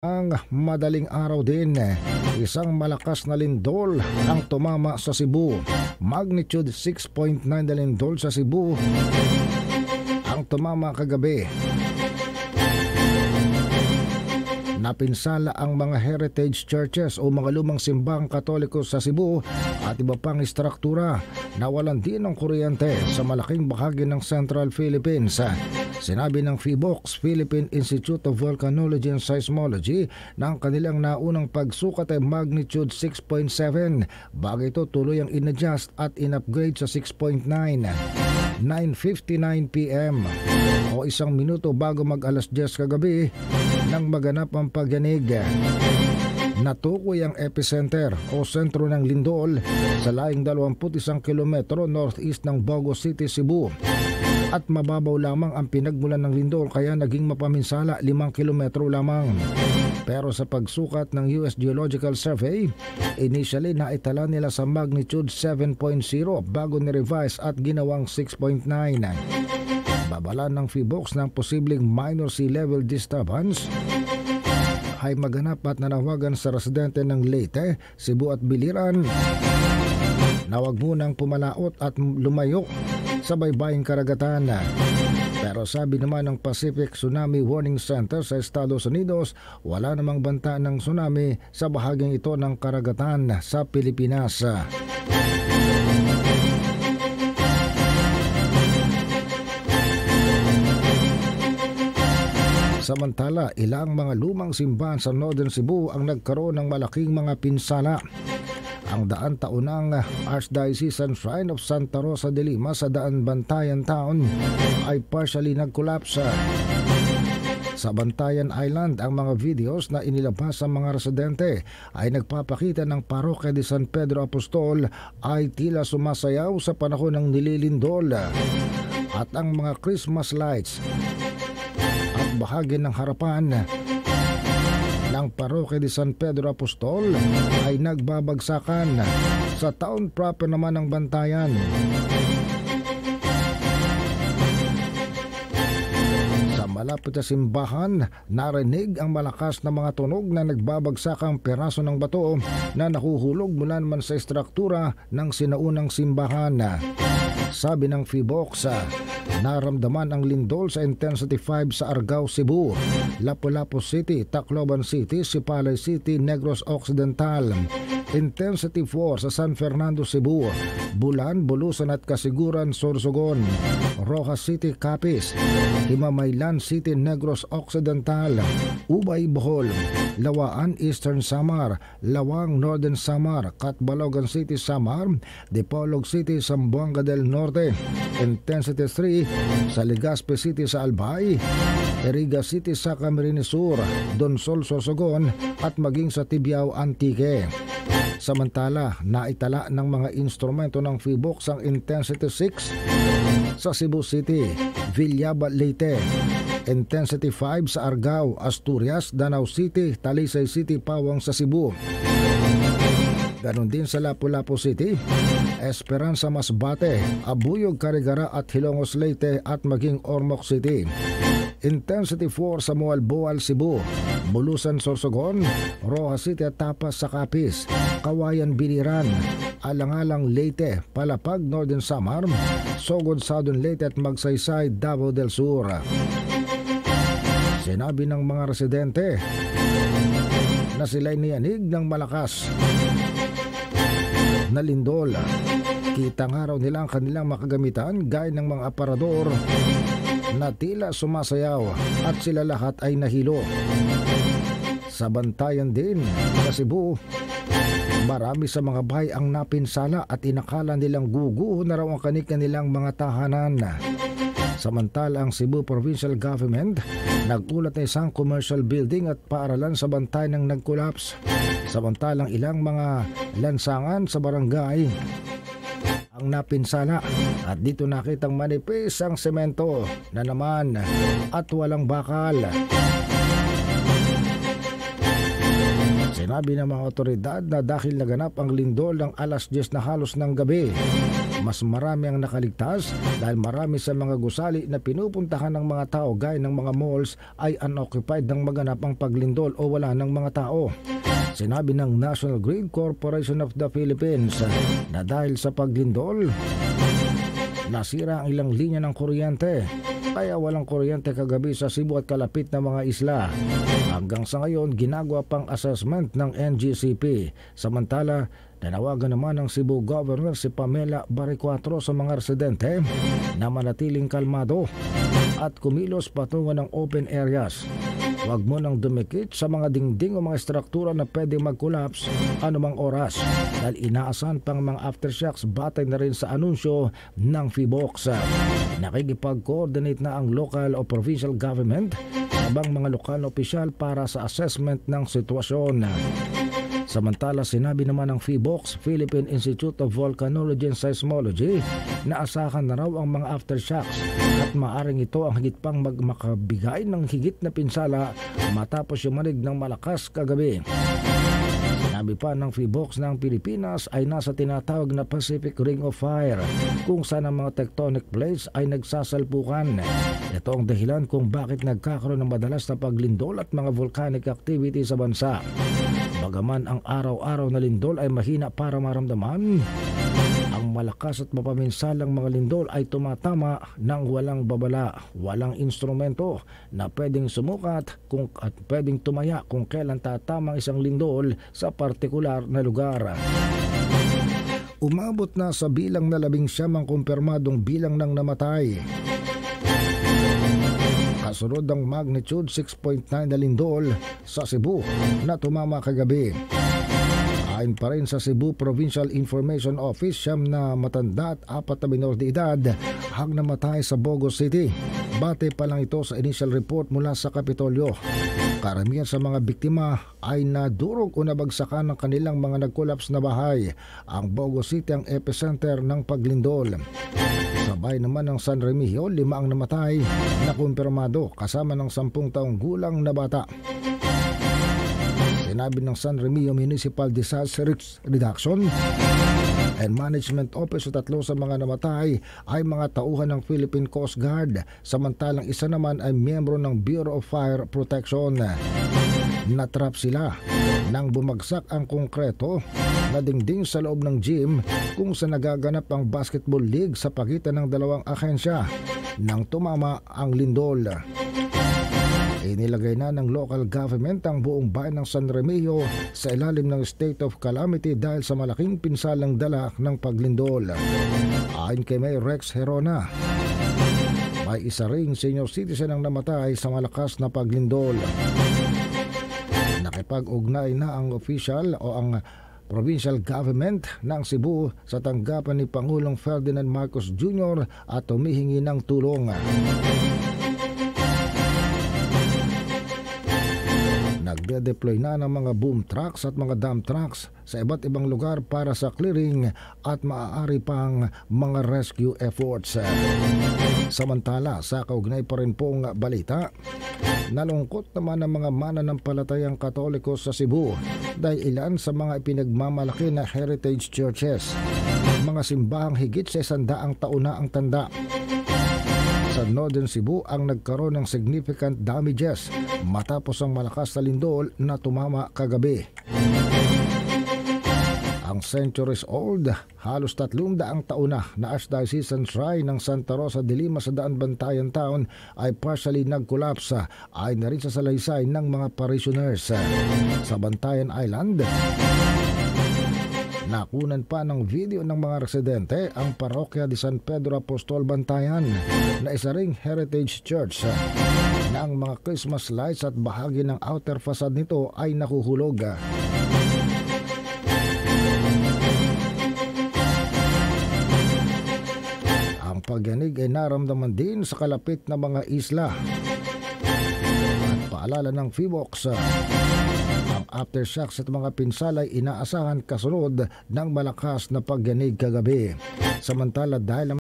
Ang madaling araw din, isang malakas na lindol ang tumama sa Cebu. Magnitude 6.9 na lindol sa Cebu ang tumama kagabi. Napinsala ang mga heritage churches o mga lumang simbahang Katoliko sa Cebu at iba pang istruktura. Nawalan din ng kuryente sa malaking bahagi ng Central Philippines. Sinabi ng PHIVOLCS, Philippine Institute of Volcanology and Seismology, na ang kanilang naunang pagsukat ay magnitude 6.7 bago ito tuloy ang in-adjust at in-upgrade sa 6.9. 9:59 PM o isang minuto bago mag-alas 10 kagabi nang maganap ang pagyanig. Natukoy ang epicenter o sentro ng lindol sa laing 21 kilometro northeast ng Bogo City, Cebu. At mababaw lamang ang pinagmulan ng lindol kaya naging mapaminsala 5 kilometro lamang. Pero sa pagsukat ng US Geological Survey, initially naitala nila sa magnitude 7.0 bago ni-revise at ginawang 6.9. Babala ng PHIVOLCS ng posibleng minor sea level disturbance ay maganap at nanawagan sa residente ng Leyte, Cebu at Biliran na huwag munang pumalaot at lumayo sa baybaying karagatan. Pero sabi naman ng Pacific Tsunami Warning Center sa Estados Unidos, wala namang banta ng tsunami sa bahaging ito ng karagatan sa Pilipinas. Samantala, ilang mga lumang simbahan sa Northern Cebu ang nagkaroon ng malaking mga pinsala. Ang daan taunang Archdiocesan Shrine of Santa Rosa de Lima sa Daan Bantayan Town ay partially nag-collapse. Sa Bantayan Island, ang mga videos na inilabas sa mga residente ay nagpapakita ng parokya de San Pedro Apostol ay tila sumasayaw sa panahon ng nililindol. At ang mga Christmas lights at bahagi ng harapan ng parokya de San Pedro Apostol ay nagbabagsakan. Sa town proper naman ng Bantayan, sa malapit na simbahan, narinig ang malakas na mga tunog na nagbabagsakang peraso ng bato na nahuhulog mula naman sa istruktura ng sinaunang simbahan. Sabi ng PHIVOLCS, naramdaman ang lindol sa intensity 5 sa Argao, Cebu, Lapu-Lapu City, Tacloban City, Sipalay City, Negros Occidental, intensity 4 sa San Fernando, Cebu, Bulan, Bulusan at Kasiguran, Sorsogon, Rojas City, Capiz, Himamaylan City, Negros Occidental, Ubay, Bohol, Lawaan, Eastern Samar, Lawang, Northern Samar, Catbalogan City, Samar, Dipolog City, Zamboanga del Norte, intensity 3 sa Legazpi City sa Albay, Iriga City sa Camarines Sur, Donsol, Sorsogon at maging sa Tibiao, Antique. Samantala, naitala ng mga instrumento ng PHIVOLCS ang intensity 6 sa Cebu City, Villaba, Leyte, intensity 5 sa Argao, Asturias, Danau City, Talisay City, Pawang sa Cebu. Ganon din sa Lapu-Lapu City, Esperanza, Masbate, Abuyog, Carigara at Hilongos, Leyte at maging Ormoc City. Intensity 4 sa Moalboal, Cebu, Bulusan, Sorsogon, Rojas City at Tapas sa Capiz, Kawayan, Biliran, Alang-alang, Leyte, Palapag, Northern Samar, Sogod, Southern Leyte at Magsaysay, Davao del Sur. Sinabi ng mga residente na sila'y niyanig ng malakas na lindol. Kita nga raw nila ang kanilang makagamitan gaya ng mga aparador na tila sumasayaw at sila lahat ay nahilo. Sa Bantayan din sa Cebu, marami sa mga bahay ang napinsala at inakala nilang guguho na raw ang kanilang mga tahanan. Samantala, ang Cebu Provincial Government nagulat na isang commercial building at paaralan sa Bantayan ang nag-collapse. Samantalang ilang mga lansangan sa barangay ang napinsala at dito nakitang manipis ang semento na naman at walang bakal. Sinabi ng mga otoridad na dahil naganap ang lindol ng alas 10 na halos ng gabi, mas marami ang nakaligtas dahil marami sa mga gusali na pinupuntahan ng mga tao gaya ng mga malls ay unoccupied nang maganap ang paglindol o wala ng mga tao. Sinabi ng National Grid Corporation of the Philippines na dahil sa paglindol, nasira ang ilang linya ng kuryente, kaya walang kuryente kagabi sa Cebu at kalapit na mga isla. Hanggang sa ngayon, ginagawa pang assessment ng NGCP. Samantala, nanawagan naman ng Cebu Governor si Pamela Baricuatro sa mga residente na manatiling kalmado at kumilos patungo ng open areas. Huwag mo nang dumikit sa mga dingding o mga struktura na pwede mag-collapse anumang oras dahil inaasahan pang mga aftershocks batay na rin sa anunsyo ng PHIVOLCS. Nakikipag-coordinate na ang local o provincial government habang mga lokal na opisyal para sa assessment ng sitwasyon. Samantala, sinabi naman ng PHIVOLCS, Philippine Institute of Volcanology and Seismology, na asahan na raw ang mga aftershocks at maaring ito ang higit pang makabigay ng higit na pinsala matapos yumanig ng malakas kagabi. Sinabi pa ng PHIVOLCS na ang Pilipinas ay nasa tinatawag na Pacific Ring of Fire kung saan ang mga tectonic plates ay nagsasalpukan. Ito ang dahilan kung bakit nagkakaroon ng madalas na paglindol at mga volcanic activity sa bansa. Bagaman ang araw-araw na lindol ay mahina para maramdaman, ang malakas at mapaminsalang mga lindol ay tumatama ng walang babala, walang instrumento na pwedeng sumukat at pwedeng tumaya kung kailan tatamang isang lindol sa partikular na lugar. Umabot na sa bilang na 19 ang kumpirmadong bilang ng namatay. Kasunod ng magnitude 6.9 na lindol sa Cebu na tumama kagabi. Ayon pa rin sa Cebu Provincial Information Office, 9 na matanda at 4 na minor de edad ang namatay sa Bogos City. Bate pa lang ito sa initial report mula sa Kapitolyo. Karamihan sa mga biktima ay nadurog o nabagsakan ng kanilang mga nag-collapse na bahay. Ang Bogos City ang epicenter ng paglindol. Sabay naman ng San Remigio, 5 ang namatay na kumpirmado kasama ng 10 taong gulang na bata. Sinabi ng San Remigio Municipal Disaster Risk Reduction and Management Office sa 3 sa mga namatay ay mga tauhan ng Philippine Coast Guard, samantalang isa naman ay miyembro ng Bureau of Fire Protection. Natrap sila nang bumagsak ang konkreto na dingding sa loob ng gym kung saan nagaganap ang basketball league sa pagitan ng dalawang ahensya nang tumama ang lindol. Inilagay na ng local government ang buong bayan ng San Remigio sa ilalim ng state of calamity dahil sa malaking pinsalang dala ng paglindol. Ayon kay Mayor Rex Herona, may isa ring senior citizen ang namatay sa malakas na paglindol. Nakipag-ugnay na ang official o ang provincial government ng Cebu sa tanggapan ni Pangulong Ferdinand Marcos Jr. at humihingi ng tulong. Nagde-deploy na ng mga boom trucks at mga dump trucks sa iba't ibang lugar para sa clearing at maaari pang mga rescue efforts. Samantala, sa kaugnay pa rin pong balita, nalungkot naman ang mga mananampalatayang Katoliko sa Cebu dahil ilan sa mga ipinagmamalaki na heritage churches, mga simbahang higit sa 100 taon na ang tanda sa Northern Cebu ang nagkaroon ng significant damages matapos ang malakas na lindol na tumama kagabi. Ang centuries-old, halos 300 taon na Archdiocesan Shrine ng Santa Rosa de Lima sa Daan Bantayan Town ay partially nag-collapse ay na rin sa salaysay ng mga parishioners. Sa Bantayan Island, nakunan pa ng video ng mga residente ang parokya de San Pedro Apostol Bantayan na isa ring heritage church na ang mga Christmas lights at bahagi ng outer facade nito ay nahuhulog. Ang pagyanig ay naramdaman din sa kalapit na mga isla. At paalala ng PHIVOLCS, ang aftershocks at mga pinsalay inaasahan kasunod ng malakas na pagyanig kagabi. Samantala, dahil